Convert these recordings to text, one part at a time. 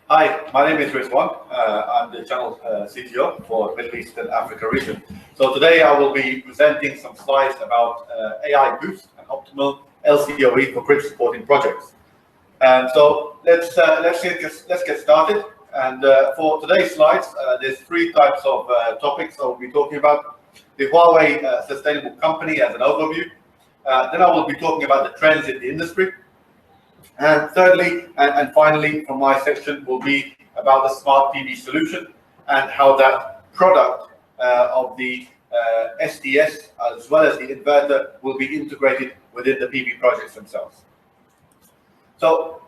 Hi, my name is Rizwan. I'm the channel CTO for Middle East and Africa region. So today I will be presenting some slides about AI boost and optimal LCOE for grid supporting projects. And so let's get started. And for today's slides, there's three types of topics I will be talking about. The Huawei Sustainable Company as an overview. Then I will be talking about the trends in the industry. And thirdly, and finally, from my section will be about the smart PV solution and how that product of the SDS as well as the inverter will be integrated within the PV projects themselves. So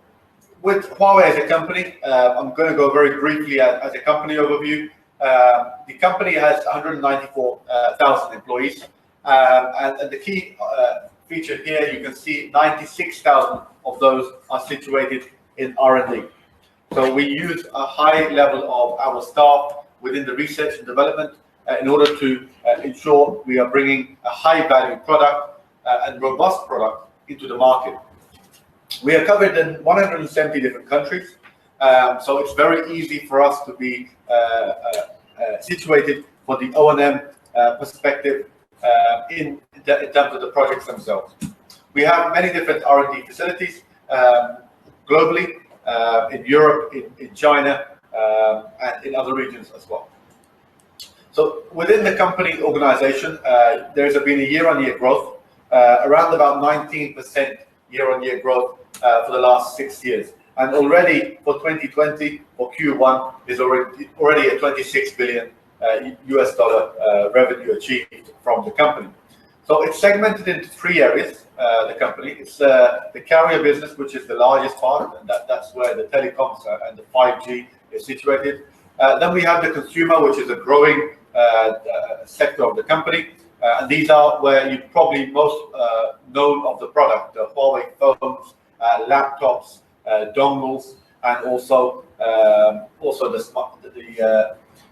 with Huawei as a company, I'm going to go very briefly as a company overview. The company has 194,000 employees, and the key feature here, you can see 96,000 of those are situated in R&D. So we use a high level of our staff within the research and development in order to ensure we are bringing a high value product and robust product into the market. We are covered in 170 different countries, so it's very easy for us to be situated for the O&M perspective in terms of the projects themselves. We have many different R&D facilities globally, in Europe, in China, and in other regions as well. So within the company organization, there's been a year-on-year growth, around about 19% year-on-year growth for the last 6 years. And already for 2020, for Q1, is already a $26 billion US dollar revenue achieved from the company. So it's segmented into three areas, the company. It's the carrier business, which is the largest part, and that's where the telecoms and the 5G is situated. Then we have the consumer, which is a growing sector of the company. And these are where you probably most know of the product, the Huawei phones, laptops, dongles, and also the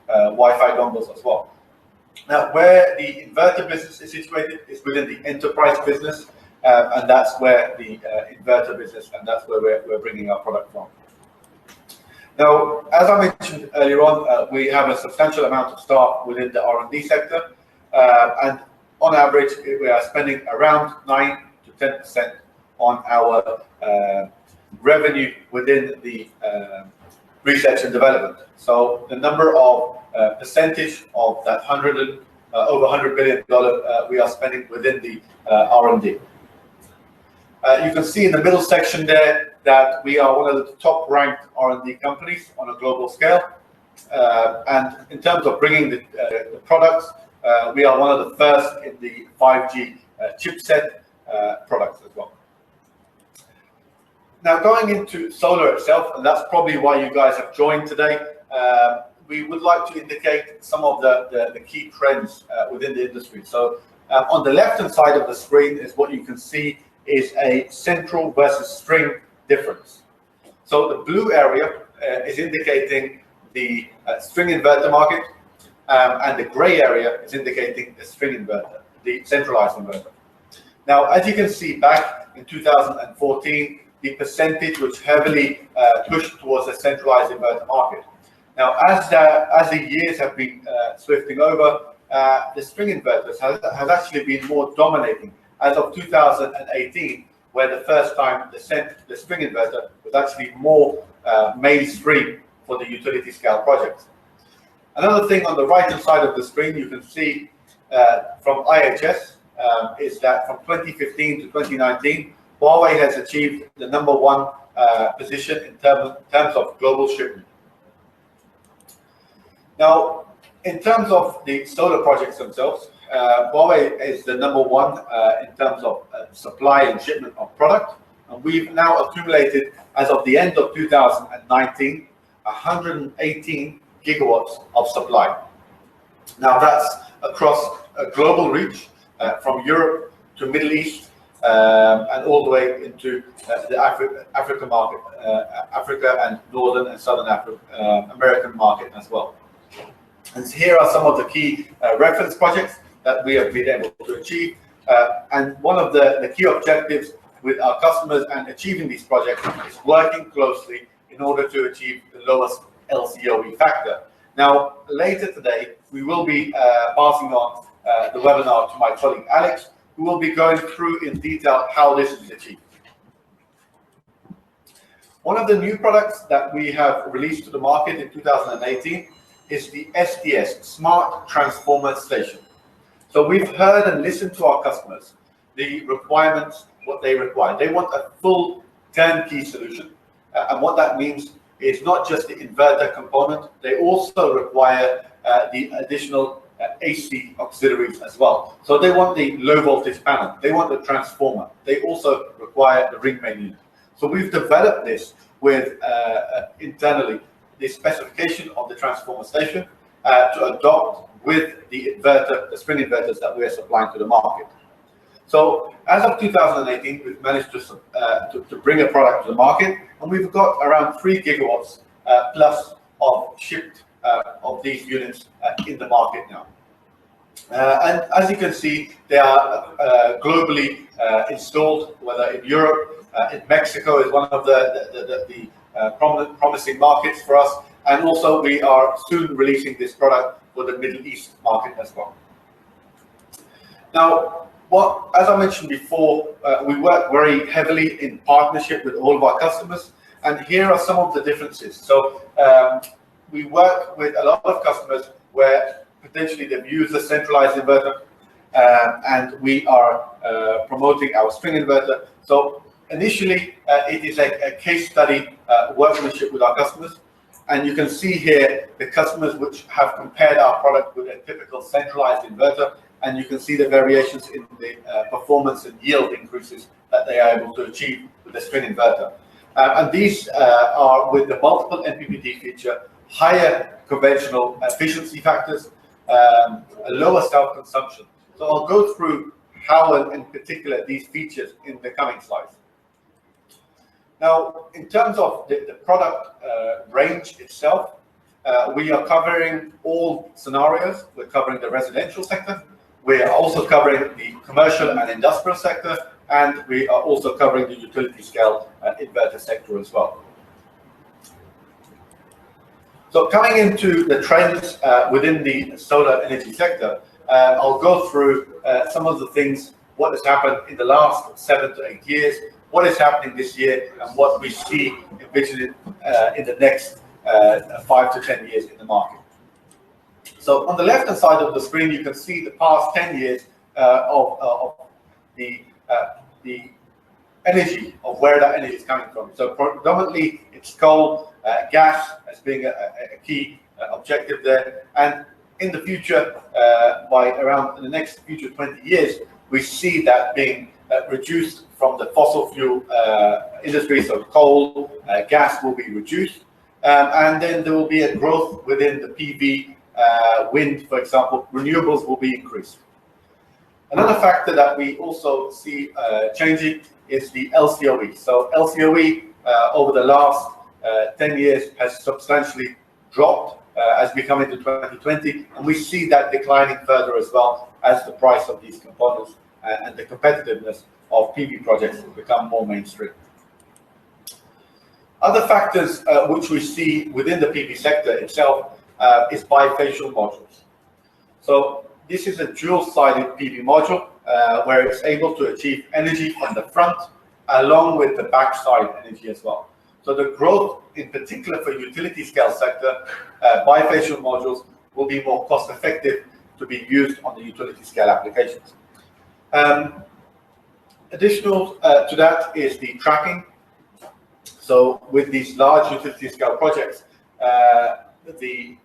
Wi-Fi dongles as well. Now, where the inverter business is situated is within the enterprise business, and that's where the inverter business, and that's where we're bringing our product from. Now, as I mentioned earlier on, we have a substantial amount of staff within the R&D sector, and on average, we are spending around 9 to 10% on our revenue within the research and development. So the number of percentage of that over $100 billion we are spending within the R&D. You can see in the middle section there that we are one of the top ranked R&D companies on a global scale. And in terms of bringing the products, we are one of the first in the 5G chipset products as well. Now, going into solar itself, and that's probably why you guys have joined today, we would like to indicate some of the key trends within the industry. So on the left-hand side of the screen is what you can see is a central versus string difference. So the blue area is indicating the string inverter market, and the gray area is indicating the string inverter, the centralized inverter. Now, as you can see, back in 2014, the percentage was heavily pushed towards the centralized inverter market. Now, as the years have been swifting over, the string inverters has actually been more dominating as of 2018, where the first time the string inverter was actually more mainstream for the utility scale projects. Another thing on the right-hand side of the screen, you can see from IHS, is that from 2015 to 2019, Huawei has achieved the #1 position in terms of global shipment. Now, in terms of the solar projects themselves, Huawei is the #1 in terms of supply and shipment of product. And we've now accumulated, as of the end of 2019, 118 gigawatts of supply. Now, that's across a global reach from Europe to Middle East, and all the way into the Africa market, Africa and Northern and Southern American market as well. And here are some of the key reference projects that we have been able to achieve. And one of the key objectives with our customers and achieving these projects is working closely in order to achieve the lowest LCOE factor. Now, later today, we will be passing on the webinar to my colleague Alex, who will be going through in detail how this is achieved. One of the new products that we have released to the market in 2018 is the SDS, Smart Transformer Station. So we've heard and listened to our customers, the requirements, what they require. They want a full turnkey solution. And what that means is not just the inverter component, they also require the additional AC auxiliaries as well. So they want the low voltage panel, they want the transformer, they also require the ring main unit. So we've developed this with internally the specification of the transformer station to adopt with the inverter, the string inverters that we are supplying to the market. So as of 2018, we've managed to bring a product to the market, and we've got around 3 gigawatts plus of shipped of these units in the market now. And as you can see, they are globally installed, whether in Europe, in Mexico is one of the promising markets for us, and also we are soon releasing this product for the Middle East market as well. Now, as I mentioned before, we work very heavily in partnership with all of our customers, and here are some of the differences. So we work with a lot of customers where potentially they've used a centralized inverter, and we are promoting our string inverter. So initially, it is a case study workmanship with our customers. And you can see here the customers which have compared our product with a typical centralized inverter, and you can see the variations in the performance and yield increases that they are able to achieve with the string inverter. And these are with the multiple MPPT feature, higher conventional efficiency factors, a lower self-consumption. So I'll go through how in particular these features in the coming slides. Now, in terms of the product range itself, we are covering all scenarios. We're covering the residential sector. We are also covering the commercial and industrial sector, and we are also covering the utility scale inverter sector as well. So coming into the trends within the solar energy sector, I'll go through some of the things, what has happened in the last 7 to 8 years, what is happening this year, and what we see envisioned in the next 5 to 10 years in the market. So on the left-hand side of the screen, you can see the past 10 years of the energy, of where that energy is coming from. So predominantly, it's coal, gas as being a key objective there. And in the future, by around the next future 20 years, we see that being reduced from the fossil fuel industry. So coal, gas will be reduced. And then there will be a growth within the PV, wind, for example, renewables will be increased. Another factor that we also see changing is the LCOE. So LCOE over the last 10 years has substantially dropped as we come into 2020, and we see that declining further as well as the price of these components and the competitiveness of PV projects become more mainstream. Other factors which we see within the PV sector itself is bifacial modules. So this is a dual-sided PV module where it's able to achieve energy from the front along with the backside energy as well. So the growth in particular for utility scale sector, bifacial modules will be more cost effective to be used on the utility scale applications. Additional to that is the tracking. So with these large utility scale projects, the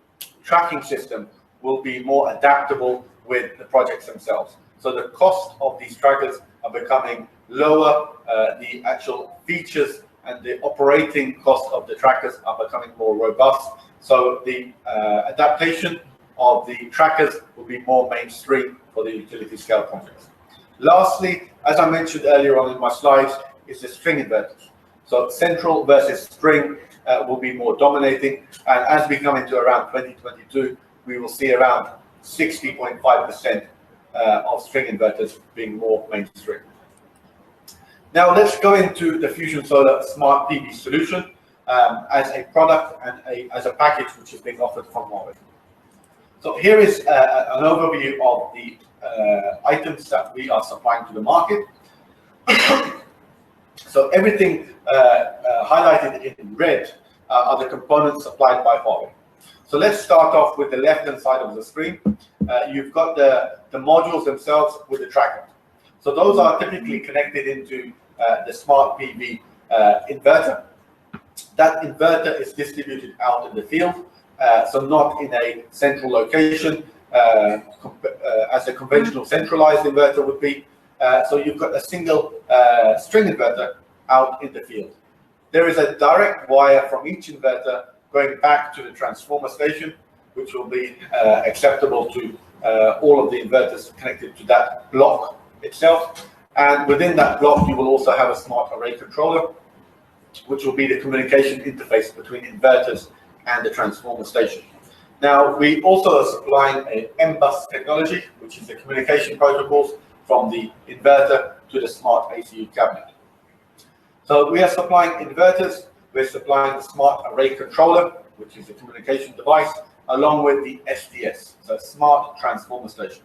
tracking system will be more adaptable with the projects themselves. So the cost of these trackers are becoming lower, the actual features and the operating cost of the trackers are becoming more robust. So the adaptation of the trackers will be more mainstream for the utility scale projects. Lastly, as I mentioned earlier on in my slides, is the string inverters. So central versus string will be more dominating, and as we come into around 2022, we will see around 60.5% of string inverters being more mainstream. Now let's go into the FusionSolar Smart PV solution. as a product and as a package which is being offered from Huawei. So here is an overview of the items that we are supplying to the market. So everything highlighted in red are the components supplied by Huawei. So let's start off with the left-hand side of the screen. You've got the modules themselves with the tracker. So those are typically connected into the smart PV inverter. That inverter is distributed out in the field, so not in a central location as a conventional centralized inverter would be. So you've got a single string inverter out in the field. There is a direct wire from each inverter going back to the transformer station, which will be acceptable to all of the inverters connected to that block itself. And within that block, you will also have a smart array controller, which will be the communication interface between inverters and the transformer station. Now, we also are supplying an M-bus technology, which is the communication protocols from the inverter to the smart ACU cabinet. So we are supplying inverters, we're supplying the smart array controller, which is a communication device, along with the SDS, so smart transformer station.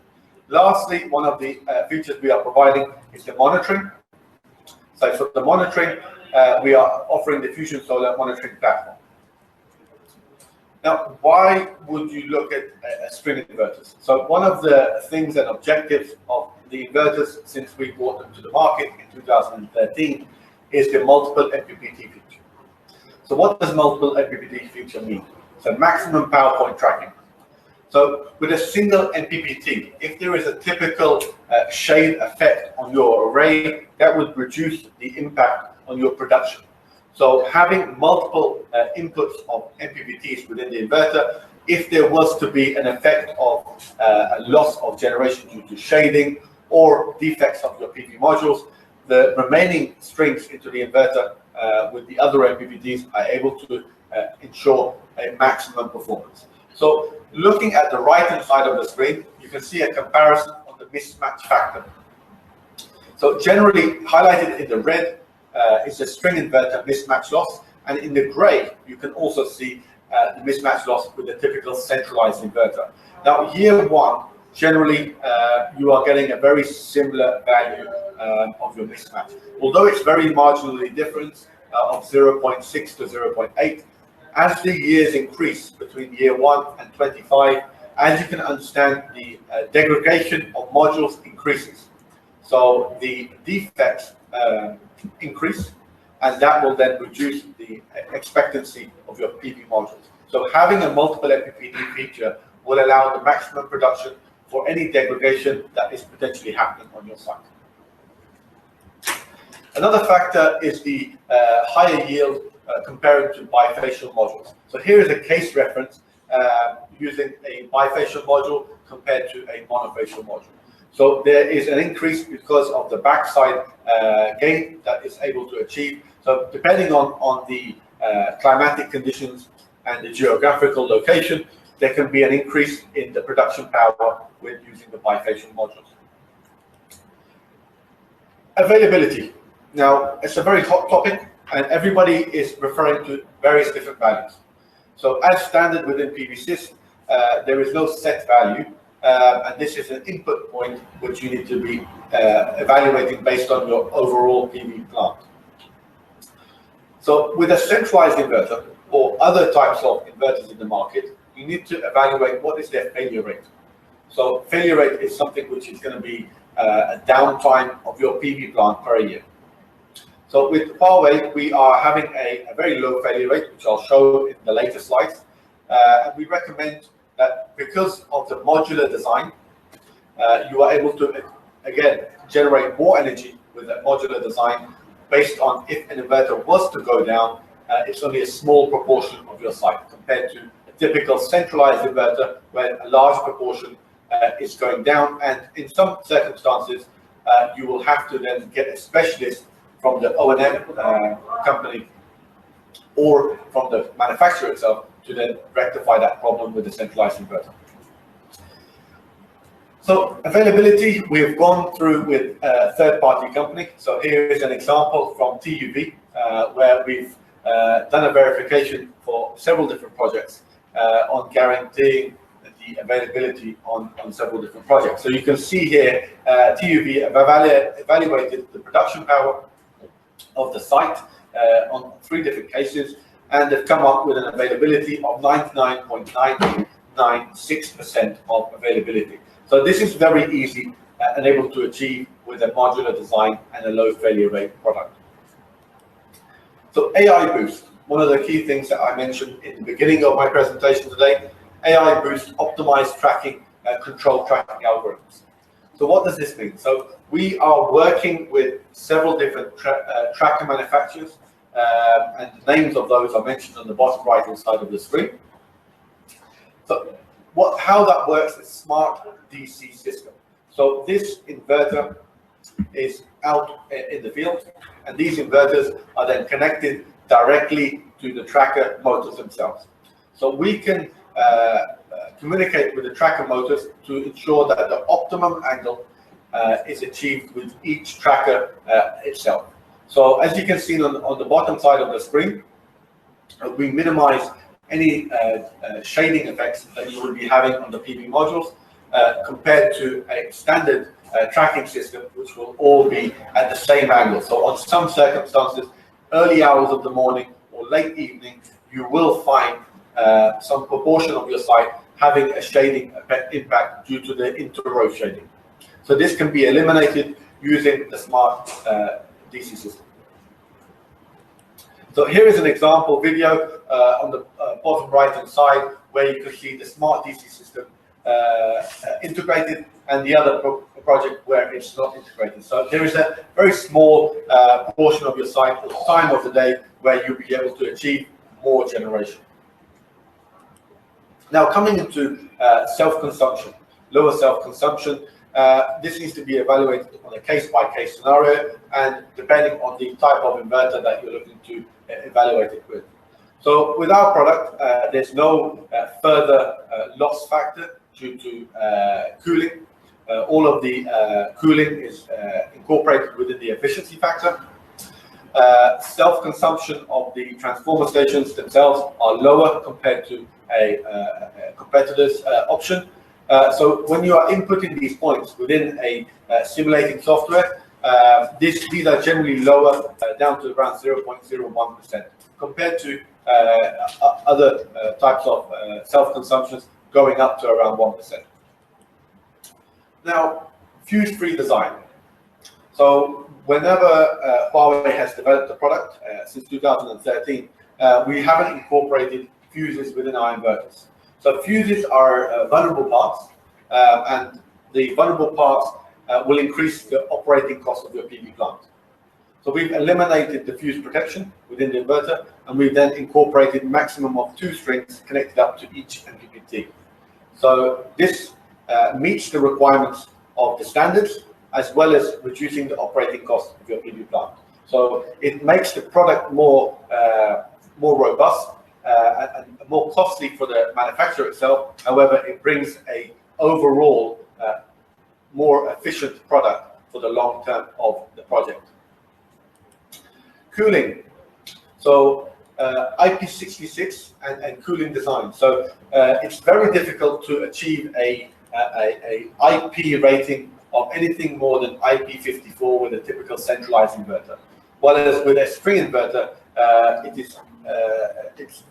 Lastly, one of the features we are providing is the monitoring. So for the monitoring, we are offering the FusionSolar monitoring platform. Now, why would you look at string inverters? So one of the things and objectives of the inverters since we brought them to the market in 2013 is the multiple MPPT feature. So what does multiple MPPT feature mean? So maximum power point tracking. So with a single MPPT, if there is a typical shade effect on your array, that would reduce the impact on your production. So having multiple inputs of MPPTs within the inverter, if there was to be an effect of a loss of generation due to shading or defects of your PV modules, the remaining strings into the inverter with the other MPPTs are able to ensure a maximum performance. So looking at the right-hand side of the screen, you can see a comparison of the mismatch factor. So generally highlighted in the red is the string inverter mismatch loss, and in the gray you can also see the mismatch loss with the typical centralized inverter. Now year one, generally you are getting a very similar value of your mismatch, although it's very marginally different of 0.6 to 0.8. As the years increase between year 1 and 25, as you can understand, the degradation of modules increases. So the defects increase, and that will then reduce the expectancy of your PV modules. So having a multiple MPPT feature will allow the maximum production for any degradation that is potentially happening on your site. Another factor is the higher yield compared to bifacial modules. So here is a case reference using a bifacial module compared to a monofacial module. So there is an increase because of the backside gain that is able to achieve. So depending on the climatic conditions and the geographical location, there can be an increase in the production power with using the bifacial modules. Availability. Now, it's a very hot topic, and everybody is referring to various different values. So as standard within PVSys, there is no set value, and this is an input point which you need to be evaluating based on your overall PV plant. So with a centralized inverter or other types of inverters in the market, you need to evaluate what is their failure rate. So failure rate is something which is going to be a downtime of your PV plant per year. So with Huawei, we are having a very low failure rate, which I'll show in the later slides. And we recommend that because of the modular design, you are able to, again, generate more energy with a modular design based on if an inverter was to go down, it's only a small proportion of your site compared to a typical centralized inverter where a large proportion is going down. And in some circumstances, you will have to then get a specialist from the O&M company or from the manufacturer itself to then rectify that problem with the centralized inverter. So availability, we've gone through with a third-party company. So here is an example from TUV where we've done a verification for several different projects on guaranteeing the availability on several different projects. So you can see here, TUV have evaluated the production power of the site on 3 different cases, and they've come up with an availability of 99.996% of availability. So this is very easy and able to achieve with a modular design and a low failure rate product. So AI Boost, one of the key things that I mentioned in the beginning of my presentation today, AI Boost optimized tracking, control tracking algorithms. So what does this mean? So we are working with several different tracker manufacturers, and the names of those are mentioned on the bottom right hand side of the screen. So how that works is smart DC system. So this inverter is out in the field, and these inverters are then connected directly to the tracker motors themselves. So we can communicate with the tracker motors to ensure that the optimum angle is achieved with each tracker itself. So as you can see on the bottom side of the screen, we minimize any shading effects that you will be having on the PV modules compared to a standard tracking system, which will all be at the same angle. So on some circumstances, early hours of the morning or late evening, you will find some proportion of your site having a shading impact due to the inter-row shading. So this can be eliminated using the smart DC system. So here is an example video on the bottom right hand side where you can see the smart DC system integrated, and the other project where it's not integrated. So there is a very small portion of your site or time of the day where you'll be able to achieve more generation. Now coming into self-consumption, lower self-consumption, this needs to be evaluated on a case-by-case scenario and depending on the type of inverter that you're looking to evaluate it with. So with our product, there's no further loss factor due to cooling. All of the cooling is incorporated within the efficiency factor. Self-consumption of the transformer stations themselves are lower compared to a competitor's option. So when you are inputting these points within a simulating software, these are generally lower, down to around 0.01%, compared to other types of self-consumptions going up to around 1%. Now, fuse-free design. So whenever Huawei has developed a product since 2013, we haven't incorporated fuses within our inverters. So fuses are vulnerable parts, and the vulnerable parts will increase the operating cost of your PV plant. So we've eliminated the fuse protection within the inverter, and we've then incorporated maximum of 2 strings connected up to each MPPT. So this meets the requirements of the standards, as well as reducing the operating cost of your PV plant. So it makes the product more robust and more costly for the manufacturer itself. However, it brings a overall more efficient product for the long term of the project. Cooling. So IP66 and cooling design. So it's very difficult to achieve a IP rating of anything more than IP54 with a typical centralized inverter. Whereas with a string inverter,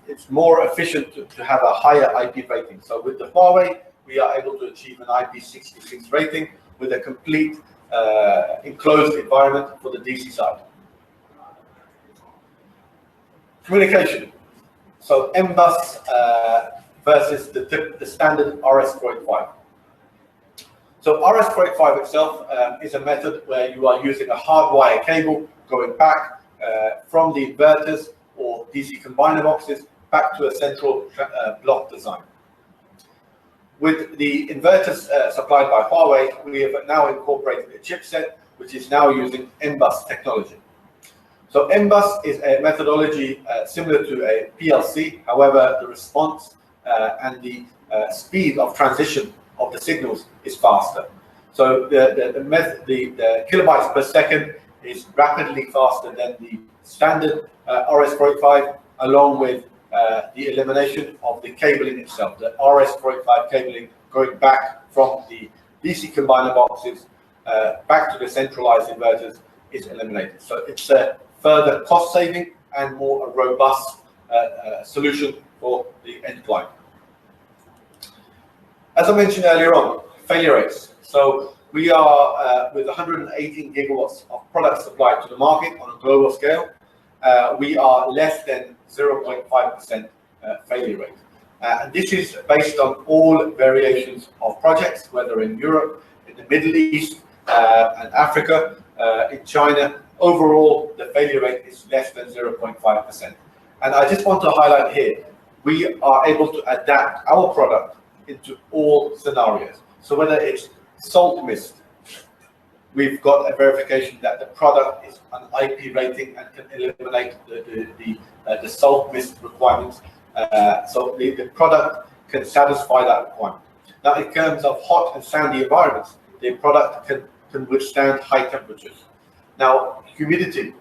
it's more efficient to have a higher IP rating. So with the Huawei, we are able to achieve an IP66 rating with a complete enclosed environment for the DC side. Communication. So M-bus versus the standard RS485. So RS485 itself is a method where you are using a hardwire cable going back from the inverters or DC combiner boxes back to a central block design. With the inverters supplied by Huawei, we have now incorporated a chipset which is now using M-bus technology. So M-bus is a methodology similar to a PLC. However, the response and the speed of transition of the signals is faster. So the kilobytes per second is rapidly faster than the standard RS-485, along with the elimination of the cabling itself. The RS-485 cabling going back from the DC combiner boxes back to the centralized inverters is eliminated. So it's a further cost saving and more robust solution for the end client. As I mentioned earlier on, failure rates. So we are with 118 gigawatts of products supplied to the market on a global scale. We are less than 0.5% failure rate. And this is based on all variations of projects, whether in Europe, in the Middle East, and Africa, in China. Overall, the failure rate is less than 0.5%. And I just want to highlight here, we are able to adapt our product into all scenarios. So whether it's salt mist, we've got a verification that the product is an IP rating and can eliminate the salt mist requirements. So the product can satisfy that requirement. Now, in terms of hot and sandy environments, the product can withstand high temperatures. Now, humidity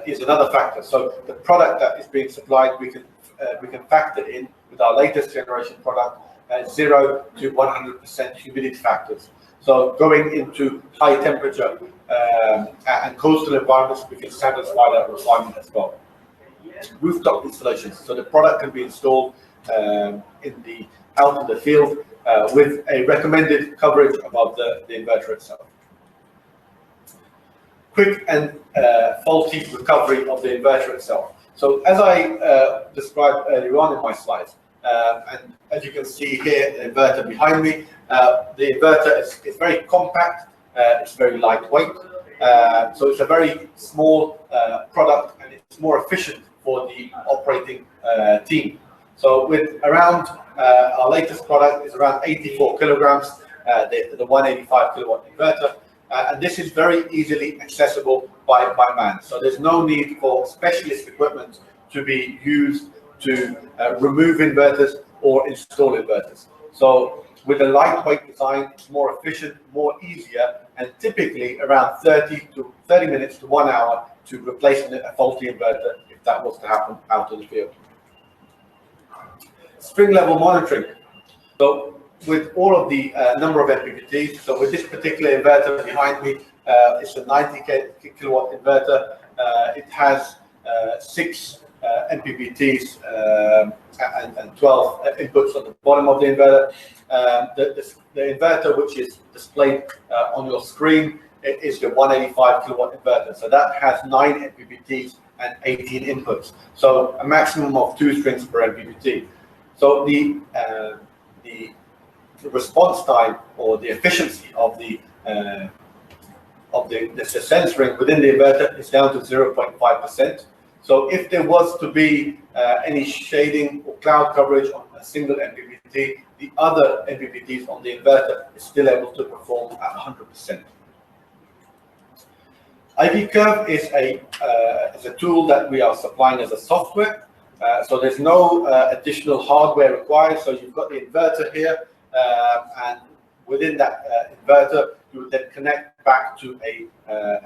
is another factor. So the product that is being supplied, we can factor in with our latest generation product 0 to 100% humidity factors. So going into high temperature and coastal environments, we can satisfy that requirement as well. Rooftop installations. So the product can be installed out in the field with a recommended coverage above the inverter itself. Quick and faulty recovery of the inverter itself. So as I described earlier on in my slides, and as you can see here, the inverter behind me, the inverter is very compact, it's very lightweight, so it's a very small product, and it's more efficient for the operating team. So with around, our latest product is around 84 kilograms, the 185 kilowatt inverter, and this is very easily accessible by man. So there's no need for specialist equipment to be used to remove inverters or install inverters. So with a lightweight design, it's more efficient, more easier, and typically around 30 minutes to 1 hour to replace a faulty inverter if that was to happen out in the field. Spring level monitoring. So with all of the number of MPPTs, so with this particular inverter behind me, it's a 90 kilowatt inverter. It has 6 MPPTs and 12 inputs on the bottom of the inverter. The inverter, which is displayed on your screen, is the 185 kilowatt inverter. So that has 9 MPPTs and 18 inputs. So a maximum of 2 strings per MPPT. So the response time or the efficiency of the sensoring within the inverter is down to 0.5%. So if there was to be any shading or cloud coverage on a single MPPT, the other MPPTs on the inverter is still able to perform at 100%. IV Curve is a tool that we are supplying as a software. So there's no additional hardware required. So you've got the inverter here, and within that inverter, you would then connect back to a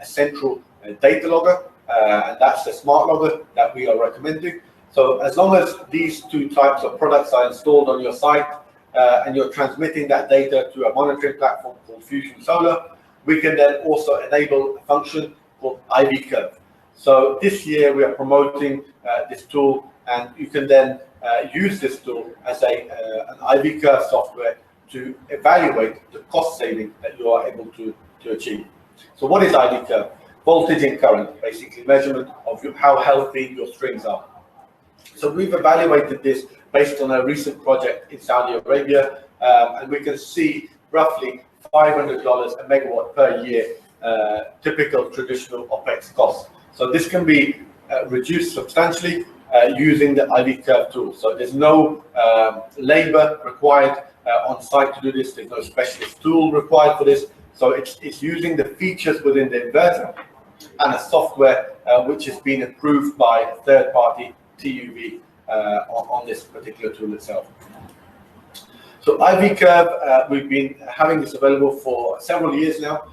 central data logger, and that's the smart logger that we are recommending. So as long as these 2 types of products are installed on your site, and you're transmitting that data to a monitoring platform called FusionSolar, we can then also enable a function called IV Curve. So this year we are promoting this tool, and you can then use this tool as an IV Curve software to evaluate the cost saving that you are able to achieve. So what is IV Curve? Voltage and current, basically measurement of how healthy your strings are. So we've evaluated this based on a recent project in Saudi Arabia, and we can see roughly $500 a megawatt per year, typical traditional OPEX costs. So this can be reduced substantially using the IV Curve tool. So there's no labor required on site to do this. There's no specialist tool required for this. So it's using the features within the inverter and a software which has been approved by a third-party TUV on this particular tool itself. So IV Curve, we've been having this available for several years now.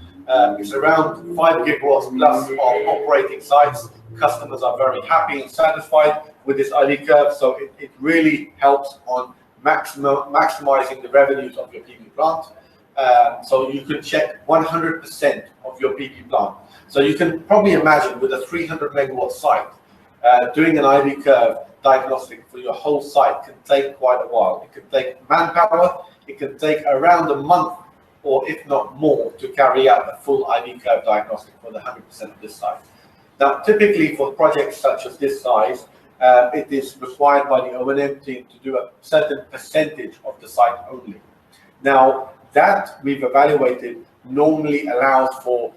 It's around 5 gigawatts plus of operating sites customers are very happy and satisfied with this IV curve. So it really helps on maximizing the revenues of your PV plant. So you can check 100% of your PV plant. So you can probably imagine with a 300 megawatt site, doing an IV curve diagnostic for your whole site can take quite a while. It can take manpower. It can take around a month, or if not more, to carry out a full IV curve diagnostic for the 100% of this site. Now, typically for projects such as this size, it is required by the O&M team to do a certain percentage of the site only. Now, that we've evaluated normally allows for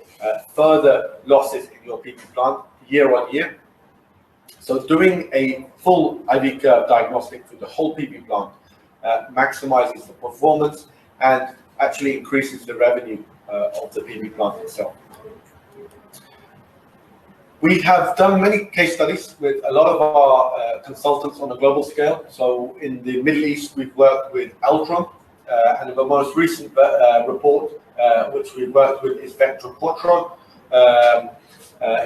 further losses in your PV plant year on year. So doing a full IV curve diagnostic for the whole PV plant maximizes the performance and actually increases the revenue of the PV plant itself. We have done many case studies with a lot of our consultants on a global scale. So in the Middle East, we've worked with Altron, and the most recent report, which we worked with, is Vectron Quatron.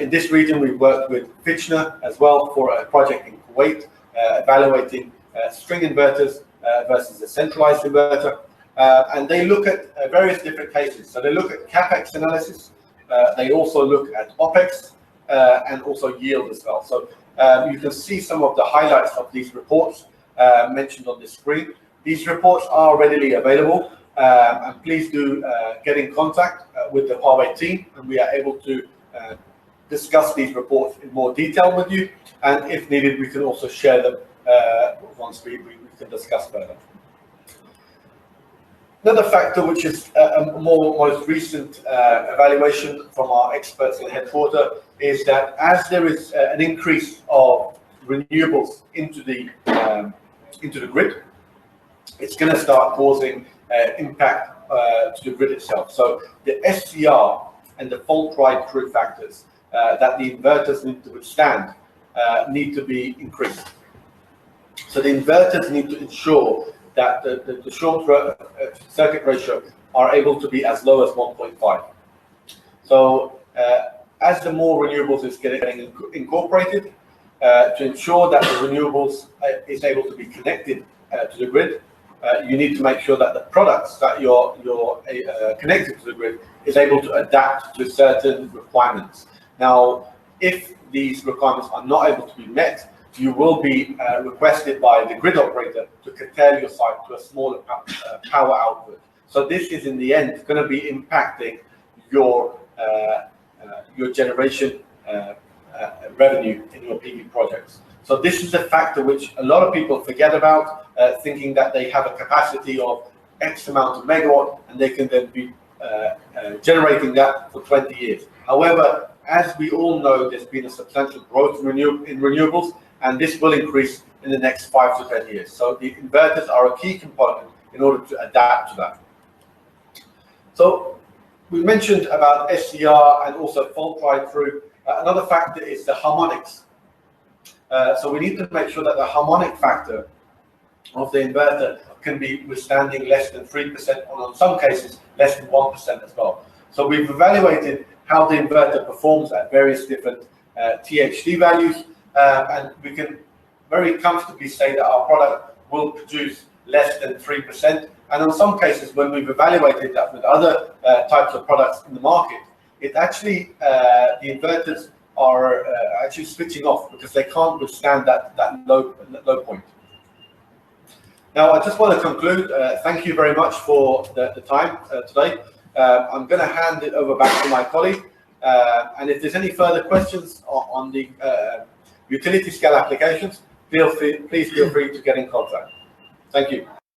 In this region, we've worked with Fitchner as well for a project in Kuwait, evaluating string inverters versus a centralized inverter. And they look at various different cases. So they look at CapEx analysis. They also look at OpEx and also yield as well. So you can see some of the highlights of these reports mentioned on the screen. These reports are readily available, and please do get in contact with the Huawei team, and we are able to discuss these reports in more detail with you. And if needed, we can also share them once we can discuss further. Another factor, which is a most recent evaluation from our experts in headquarters, is that as there is an increase of renewables into the grid, it's going to start causing impact to the grid itself. So the SCR and the fault ride through factors that the inverters need to withstand need to be increased. So the inverters need to ensure that the short circuit ratio are able to be as low as 1.5. So as the more renewables is getting incorporated, to ensure that the renewables is able to be connected to the grid, you need to make sure that the products that you're connected to the grid is able to adapt to certain requirements. Now, if these requirements are not able to be met, you will be requested by the grid operator to curtail your site to a smaller power output. So this is in the end going to be impacting your generation revenue in your PV projects. So this is a factor which a lot of people forget about, thinking that they have a capacity of X amount of megawatt and they can then be generating that for 20 years. However, as we all know, there's been a substantial growth in renewables, and this will increase in the next 5 to 10 years. So the inverters are a key component in order to adapt to that. So we mentioned about SCR and also fault ride through. Another factor is the harmonics. So we need to make sure that the harmonic factor of the inverter can be withstanding less than 3%, or in some cases less than 1% as well. So we've evaluated how the inverter performs at various different THD values, and we can very comfortably say that our product will produce less than 3%. And in some cases, when we've evaluated that with other types of products in the market, it actually, the inverters are actually switching off because they can't withstand that low point. Now, I just want to conclude. Thank you very much for the time today. I'm going to hand it over back to my colleague. And if there's any further questions on the utility scale applications, please feel free to get in contact. Thank you.